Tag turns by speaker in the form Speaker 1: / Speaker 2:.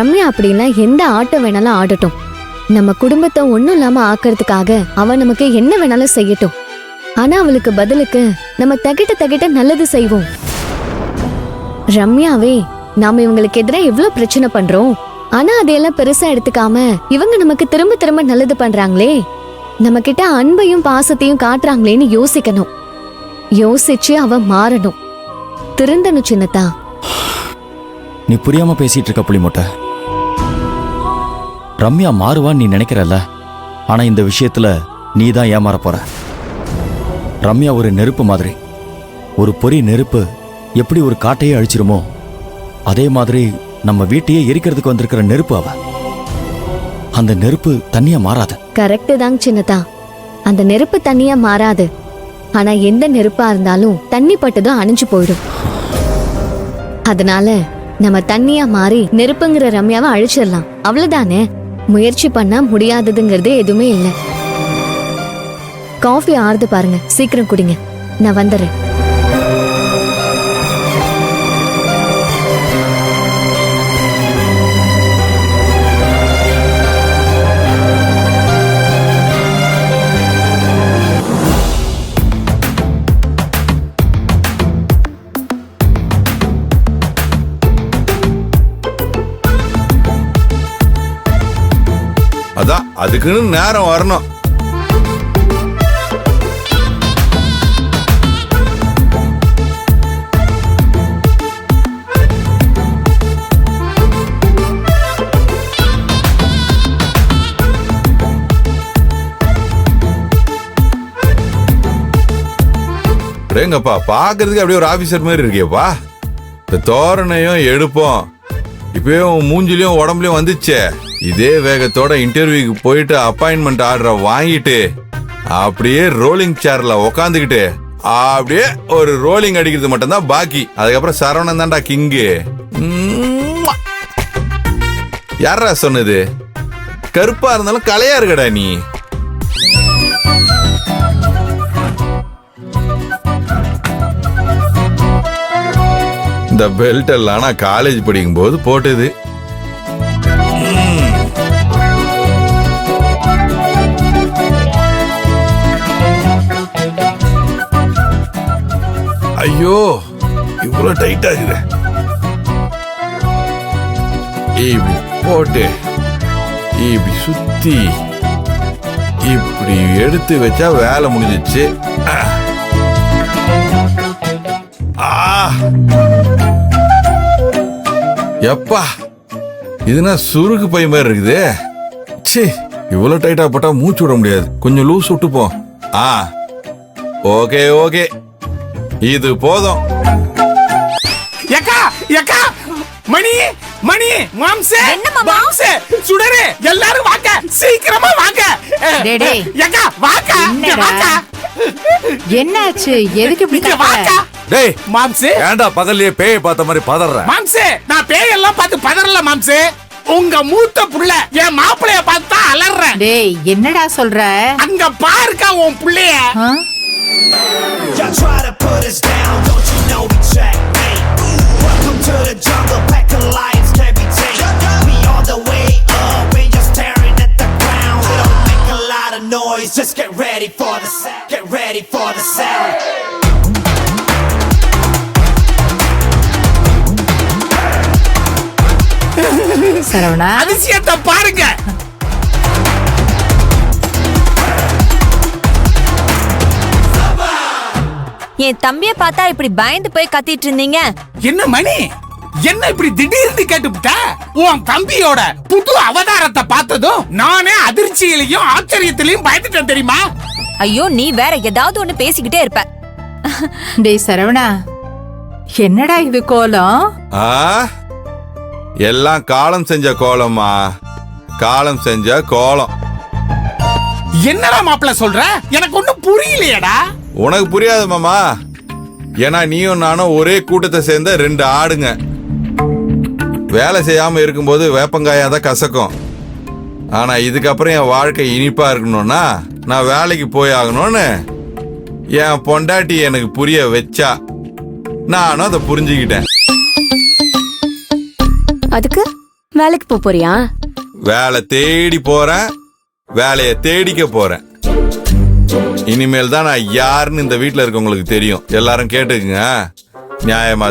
Speaker 1: ரம்யா அப்படின்னா எந்த ஆட்டம் வேணாலும் ஆடட்டும். நம்ம குடும்பத்தை ஒண்ணும் இல்லாம ஆக்கிறதுக்காக அவ நமக்கு என்ன வேணாலும் செய்யட்டும். ஆனா அவளுக்கு பதிலுக்கு நம்ம தகிட்ட நல்லது செய்வோம். ரம்யாவே, நாம இவங்களுக்கு எதிராக எவ்வளவு பிரச்சனை பண்றோம். ஆனா அதையெல்லாம் பெருசா எடுத்துக்காம இவங்க நமக்கு திரும்ப நல்லது பண்றாங்களே, நம்ம கிட்ட அன்பையும் பாசத்தையும் காட்டுறாங்களேன்னு யோசிக்கணும். யோசிச்சு அவ மாறணும், திருந்தணும். சின்னதா,
Speaker 2: நீ புரியாம பேசிட்டு இருக்க புளிமொட்டை. ரம்யா மாறுவான்னு நீ நினைக்கிறல்ல, ஆனா இந்த விஷயத்துல நீ தான் ஏமாற போற. ரம்யா ஒரு நெருப்பு மாதிரி. ஒரு பொறி நெருப்பு எப்படி ஒரு காட்டையே அழிச்சிருமோ, அதே மாதிரி நம்ம வீட்டையே எரிக்கிறதுக்கு வந்திருக்கிற நெருப்பு அவ. அந்த நெருப்பு தண்ணியா மாறாது.
Speaker 1: கரெக்ட் தாங்க சின்னதா, அந்த நெருப்பு தண்ணியா மாறாது. ஆனா எந்த நெருப்பா இருந்தாலும் தண்ணி பட்டதும் அணைஞ்சு போயிடும். அதனால நம்ம தண்ணியா மாறி நெருப்புங்கிற ரம்யாவை அழிச்சிடலாம், அவ்வளவுதானே. முயற்சி பண்ணா முடியாததுங்கிறது எதுவுமே இல்லை. காஃபி ஆறுது பாருங்க, சீக்கிரம் குடிங்க, நான் வந்துடுறேன்.
Speaker 3: அதான் அதுக்குன்னு நேரம் வரணும். எங்கப்பா பாக்குறதுக்கு அப்படியே ஒரு ஆபீசர் மாதிரி இருக்கியப்பா. இந்த தோரணையும் எடுப்போம் இப்பயும் மூஞ்சிலையும் உடம்புலயும் வந்துச்சே. இதே வேகத்தோட இன்டர்வியூக்கு போயிட்டு அப்பாயின்மெண்ட் ஆர்டரை வாங்கிட்டு அப்படியே ரோலிங் சேர்ல உக்காந்துக்கிட்டு அப்படியே ஒரு ரோலிங் அடிக்கிறது மட்டும்தான் பாக்கி. அதுக்கப்புறம் சரவணன் தான்டா கிங்கு. யாரா சொன்னது? கருப்பா இருந்தாலும் கலையா இருக்கடா நீ. இந்த பெல்ட் எல்லாம் நான் காலேஜ் படிக்கும் போது போட்டது. ஐயோ, இவ்வளவு டைட் ஆகுது. இப்படி போட்டு இப்படி சுத்தி இப்படி எடுத்து வச்சா வேலை முடிஞ்சிச்சு. எப்பா, இதுனா சுருக்கு பை மாதிரி இருக்குது. சே, இவ்வளவு டைட்டா போட்டா மூச்சு விட முடியாது. கொஞ்சம் லூஸ் விட்டுப்போம். ஓகே ஓகே, இது போதும்.
Speaker 4: எக்கா எக்கா, மணி மணி, மாம்சே மாம்சே, சுடரே, எல்லாரும் வாங்க, சீக்கிரமா வாங்க. எக்கா வாங்க, வாங்க.
Speaker 5: என்னாச்சு? எதுக்கு இப்படி
Speaker 4: வாங்க?
Speaker 3: டேய்
Speaker 4: மாம்சே,
Speaker 3: ஏண்டா பகல்லையே பேய பார்த்த மாதிரி பதற?
Speaker 4: மாம்சே, நான் பேயெல்லாம் பார்த்து பதறல மாம்சே. உங்க மூத்த புள்ள என் மாப்பிளைய பார்த்தா அலறேன்.
Speaker 5: டேய், என்னடா சொல்ற?
Speaker 4: அங்க பாருக்கா உன் புள்ளைய.
Speaker 6: Just get ready for the sound. Get ready for the sound.
Speaker 5: Saravana,
Speaker 4: அதிசயத்தை பாருங்க.
Speaker 7: என் தம்பிய பார்த்தா இப்படி பயந்து போய் கத்திட்டு இருந்தீங்க.
Speaker 4: என்ன மணி, என்ன இப்படி திடீர்னு கேட்டுவிட்ட? உன் தம்பியோட புது அவதாரத்தை பார்த்ததும் நானே அதிர்ச்சியிலையும் ஆச்சரியத்திலையும் பயந்துட்டேன் தெரியுமா?
Speaker 7: ஐயோ, நீ வேற ஏதாவது ஒண்ணு பேசிக்கிட்டே இருப்ப.
Speaker 5: டேய் சரவணா, என்னடா இது கோலம்?
Speaker 3: எல்லாம் காலம் செஞ்ச கோலமா, காலம் செஞ்ச கோலம்.
Speaker 4: என்னடா மாப்பிள்ள சொல்ற? எனக்கு ஒண்ணும் புரியலையடா.
Speaker 3: உனக்கு புரியாது மாமா, ஏன்னா நீயும் நானும் ஒரே கூட்டத்தை சேர்ந்த ரெண்டு ஆடுங்க. வேலை செய்யாம இருக்கும்போது வேப்பங்காயாதான் கசக்கும். ஆனா இதுக்கப்புறம் என் வாழ்க்கை இனிப்பா இருக்கணும்னா நான் வேலைக்கு போய் ஆகணும்னு என் பொண்டாட்டி எனக்கு புரிய வச்சா நானும் அதை புரிஞ்சுக்கிட்டேன்.
Speaker 1: அதுக்கு
Speaker 8: வேலைக்கு போறியா?
Speaker 3: வேலை தேடி போறேன், வேலையை தேடிக்க போறேன். இனிமேல் தான் நான் யாருன்னு இந்த வீட்டுல இருக்கவங்களுக்கு தெரியும். எல்லாரும் கேட்டுக்குங்க. நியாயமா